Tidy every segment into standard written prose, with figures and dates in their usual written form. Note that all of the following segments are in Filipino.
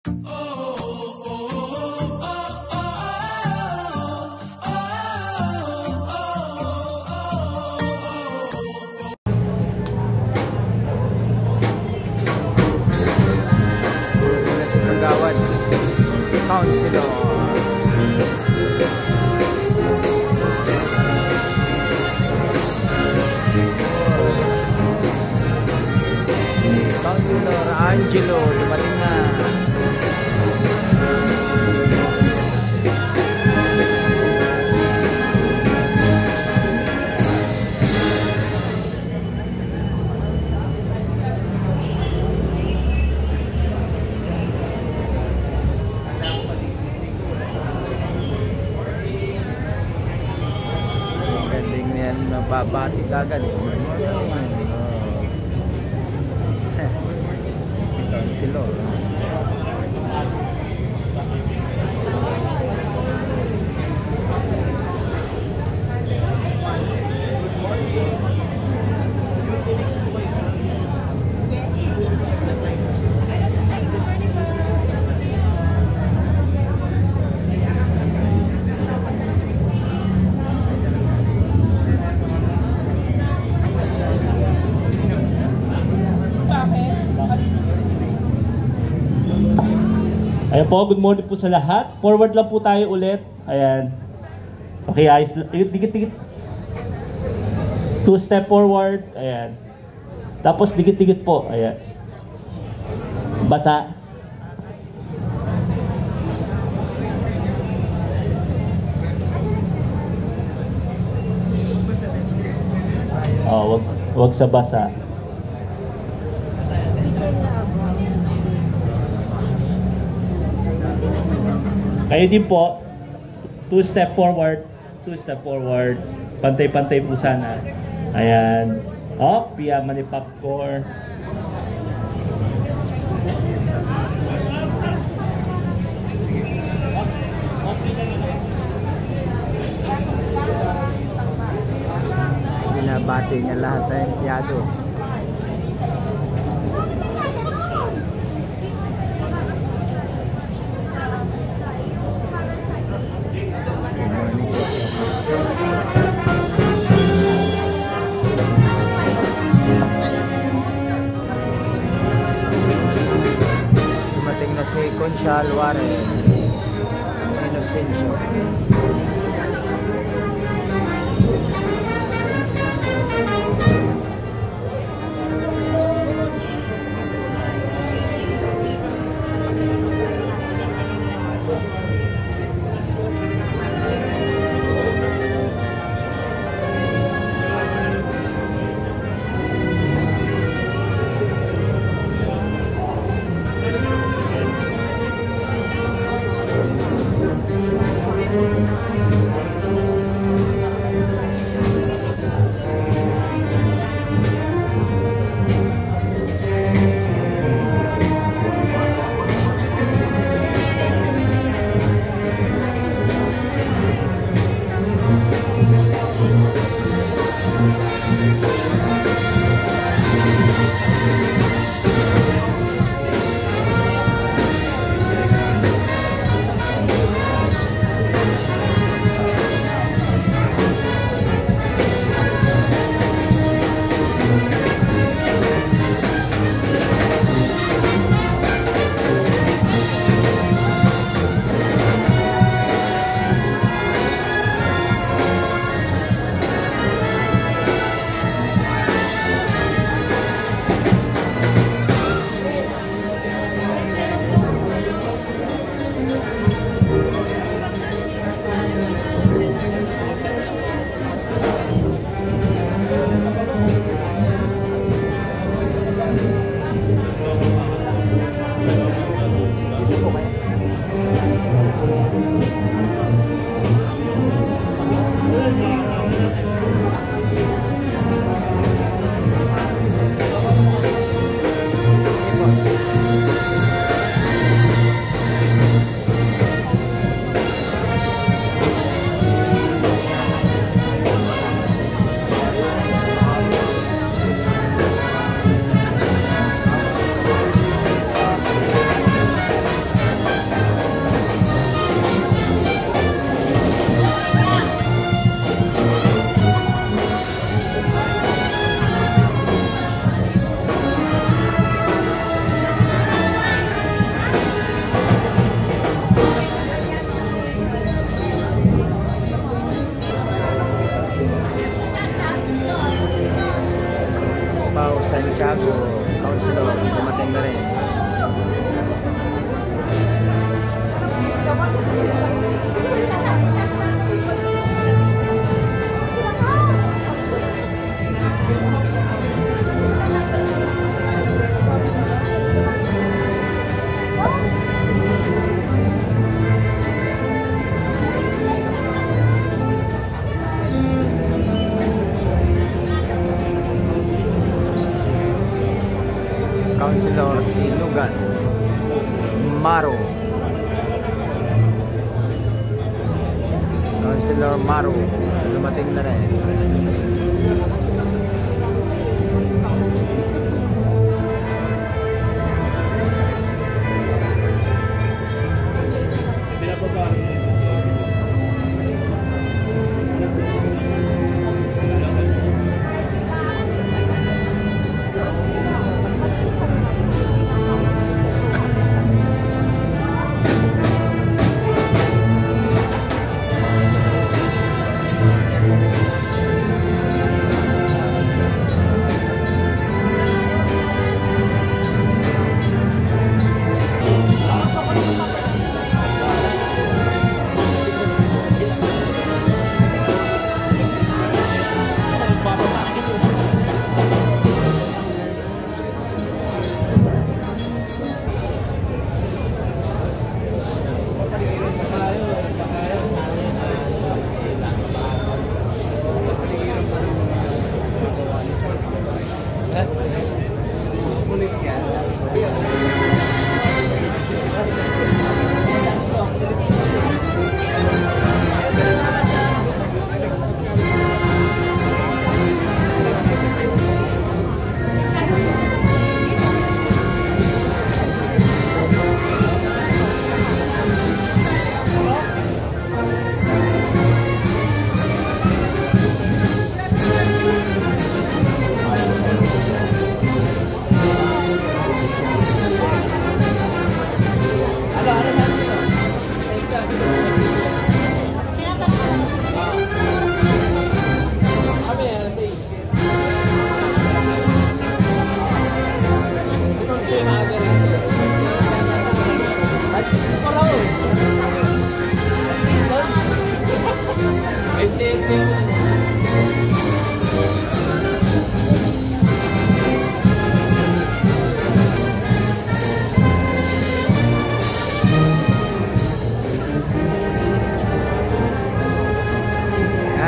Councilor. Councilor Angelo dumating na. Babati kagad eh. Councilor. Ayan po, good morning po sa lahat. Forward lang po tayo ulit. Ayan. Okay, ayos. Dikit-dikit. 2 step forward. Ayan. Tapos dikit-dikit po. Ayan. Basa. Oh, wag sa basa. Kayo din po, 2 step forward, 2 step forward, pantay-pantay po sana. Ayan. Oh, piyama ni popcorn. Binabati niya lahat ng empleyado. Dumating na si Conchal Warren Inocencio. Maru. Councilor Maru, dumating na rin.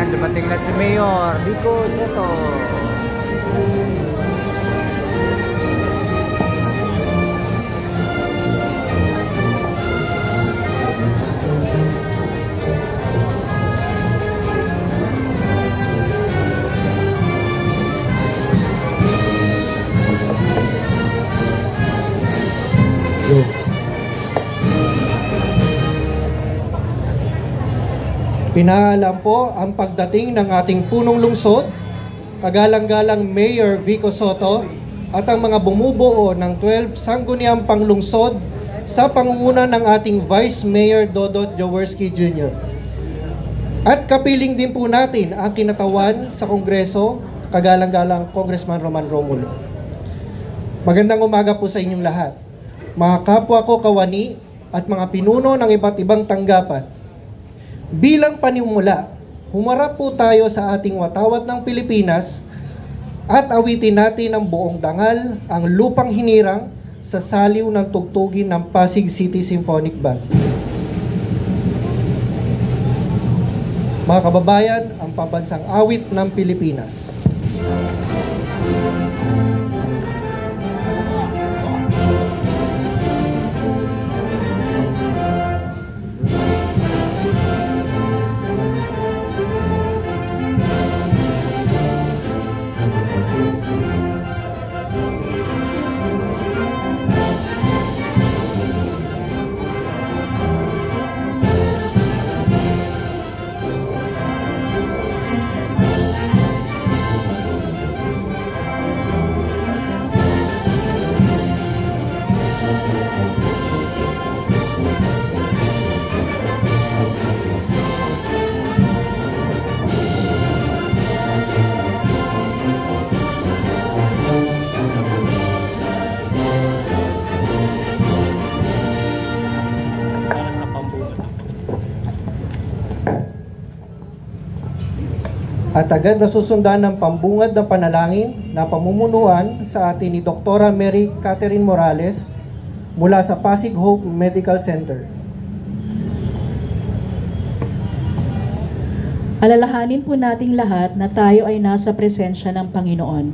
Dumating na si Mayor Vico Soto. Pinaalam po ang pagdating ng ating punong lungsod, kagalang-galang Mayor Vico Soto at ang mga bumubuo ng 12 sangguniang panglungsod sa pangunguna ng ating Vice Mayor Dodot Jaworski Jr. At kapiling din po natin ang kinatawan sa Kongreso, kagalang-galang Congressman Roman Romulo. Magandang umaga po sa inyong lahat, mga kapwa ko kawani at mga pinuno ng iba't ibang tanggapan. Bilang panimula, humarap po tayo sa ating watawat ng Pilipinas at awitin natin ng buong dangal ang lupang hinirang sa saliw ng tugtugin ng Pasig City Symphonic Band. Mga kababayan, ang pambansang awit ng Pilipinas. At agad nasusundan ng pambungad na panalangin na pamumunuan sa atin ni Dr. Mary Catherine Morales mula sa Pasig Hope Medical Center. Alalahanin po nating lahat na tayo ay nasa presensya ng Panginoon.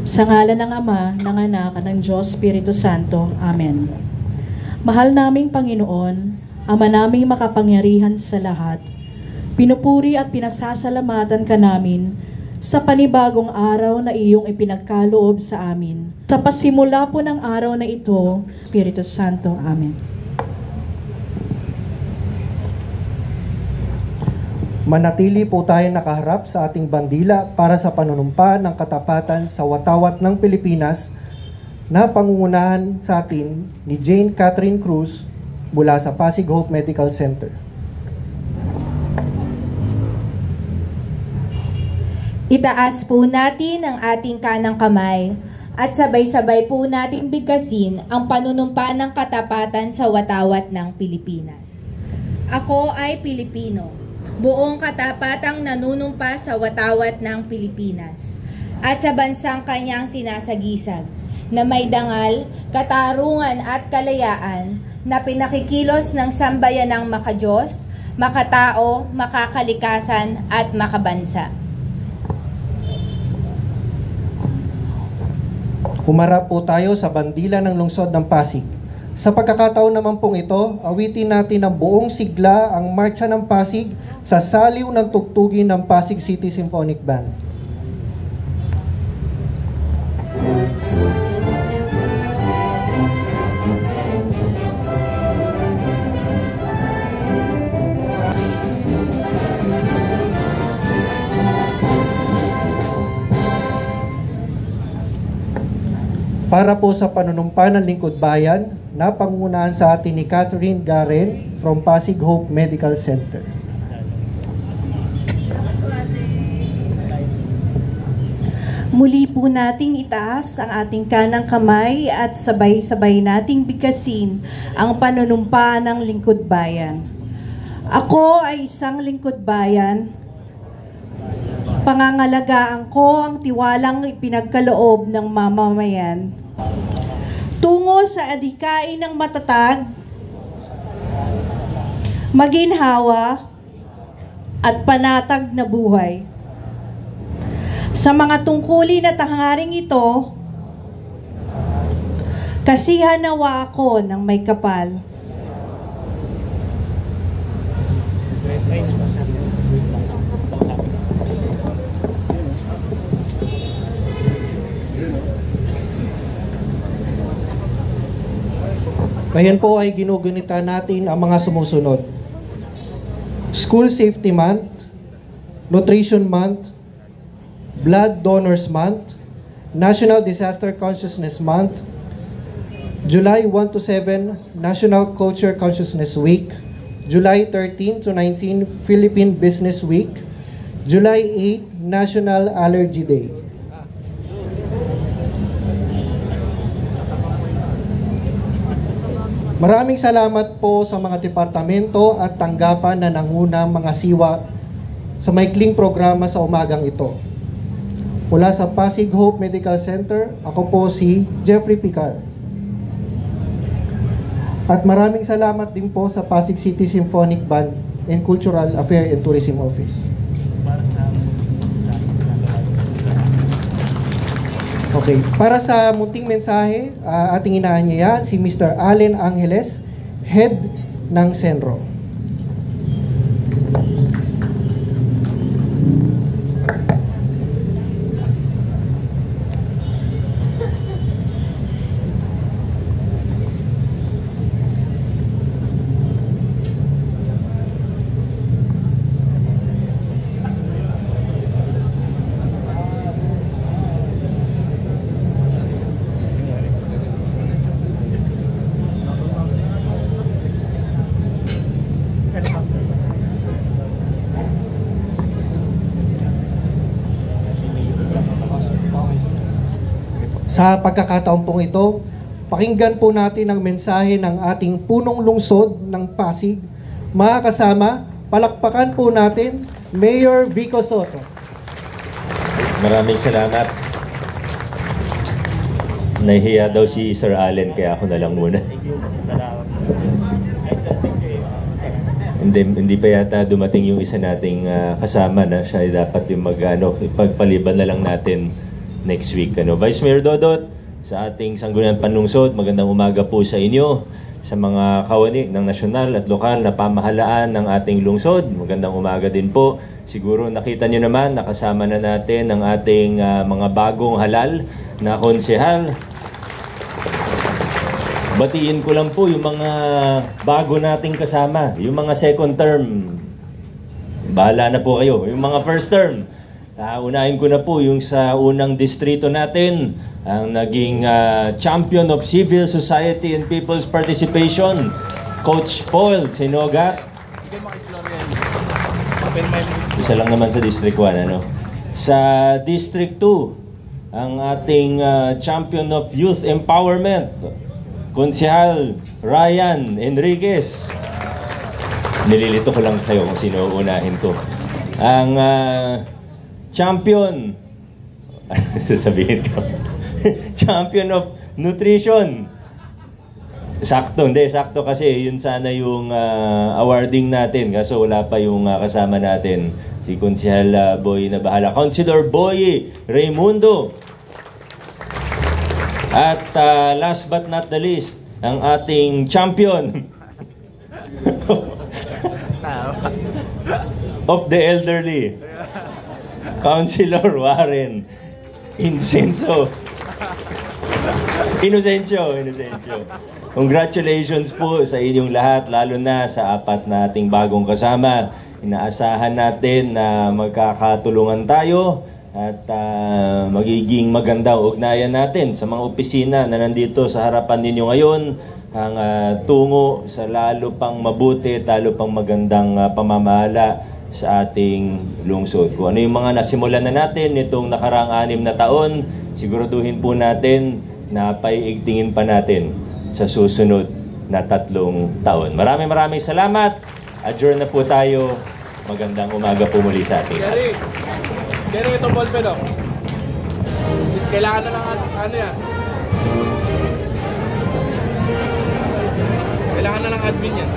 Sa ngalan ng Ama, ng Anak, at ng Diyos Espiritu Santo. Amen. Mahal naming Panginoon, Ama naming makapangyarihan sa lahat, pinupuri at pinasasalamatan ka namin sa panibagong araw na iyong ipinagkaloob sa amin. Sa pasimula po ng araw na ito, Espiritu Santo. Amen. Manatili po tayo nakaharap sa ating bandila para sa panunumpa ng katapatan sa watawat ng Pilipinas na pangungunahan sa atin ni Jane Catherine Cruz mula sa Pasig Hope Medical Center. Itaas po natin ang ating kanang kamay at sabay-sabay po natin bigkasin ang panunumpa ng katapatan sa watawat ng Pilipinas. Ako ay Pilipino, buong katapatang nanunumpa sa watawat ng Pilipinas at sa bansang kanyang sinasagisag na may dangal, katarungan at kalayaan na pinakikilos ng sambayanang makadiyos, makatao, makakalikasan at makabansa. Humarap po tayo sa bandila ng lungsod ng Pasig. Sa pagkakataon naman pong ito, awitin natin ang buong sigla ang Marcha ng Pasig sa saliw ng tugtugin ng Pasig City Symphonic Band. Para po sa panunumpa ng Lingkod Bayan na pangungunahan sa atin ni Catherine Garen from Pasig Hope Medical Center. Muli po nating itaas ang ating kanang kamay at sabay-sabay nating bigkasin ang panunumpa ng Lingkod Bayan. Ako ay isang Lingkod Bayan. Pangangalagaan ko ang tiwalang ipinagkaloob ng mamamayan tungo sa adhikain ng matatag, maginhawa at panatag na buhay. Sa mga tungkulin at hangaring ito, kasihan nawa ako ng may kapal. Ngayon po ay ginugunita natin ang mga sumusunod. School Safety Month, Nutrition Month, Blood Donors Month, National Disaster Consciousness Month, July 1 to 7, National Culture Consciousness Week, July 13 to 19, Philippine Business Week, July 8, National Allergy Day. Maraming salamat po sa mga departamento at tanggapan na nangunang mga siwa sa maikling programa sa umagang ito. Mula sa Pasig Hope Medical Center, ako po si Jeffrey Picar. At maraming salamat din po sa Pasig City Symphonic Band and Cultural Affairs and Tourism Office. Okay, para sa munting mensahe, ating inaanyaya si Mr. Allen Angeles, Head ng Senro. Sa pagkakataon pong ito, pakinggan po natin ang mensahe ng ating punong lungsod ng Pasig. Mga kasama, palakpakan po natin Mayor Vico Sotto. Maraming salamat. Nahihiya daw si Sir Allen, kaya ako na lang muna. Hindi pa yata dumating yung isa nating kasama na siya dapat yung ipagpaliban na lang natin next week. Vice Mayor Dodot, sa ating Sangguniang Panlungsod, magandang umaga po sa inyo. sa mga kawani ng nasyonal at lokal na pamahalaan ng ating lungsod. Magandang umaga din po. Siguro nakita nyo naman, nakasama na natin ang ating mga bagong halal na konsehal. Batiin ko lang po yung mga bago nating kasama, yung mga second term. Bahala na po kayo. Yung mga first term, unahin ko na po yung sa unang distrito natin, ang naging champion of civil society and people's participation, Coach Paul Sinogat. Isa lang naman sa District 1, ano? Sa District 2, ang ating champion of youth empowerment, Konsehal Ryan Enriquez. Nililito ko lang kayo kung sino unahin ko. Ang champion, sasabihin ko, champion of nutrition. Sakto, hindi. Sakto kasi yun sana yung awarding natin. Kaso wala pa yung kasama natin. Si Konsehal Boy na bahala. Councilor Boy Raimundo. At last but not the least, ang ating champion of the elderly, Councilor Warren Inocencio. Congratulations po sa inyong lahat, lalo na sa apat na ating bagong kasama. Inaasahan natin na magkakatulungan tayo at magiging magandang ugnayan natin sa mga opisina na nandito sa harapan ninyo ngayon, ang tungo sa lalo pang mabuti, lalo pang magandang pamamahala sa ating lungsod. Kung ano yung mga nasimulan na natin nitong nakaraang 6 na taon, siguraduhin po natin na paiigtingin pa natin sa susunod na 3 taon. Maraming salamat. Adjourn na po tayo. Magandang umaga po muli sa ating. Jerry, ito ballpen, oh. Kailangan na lang, ano yan? Kailangan na lang admin yan.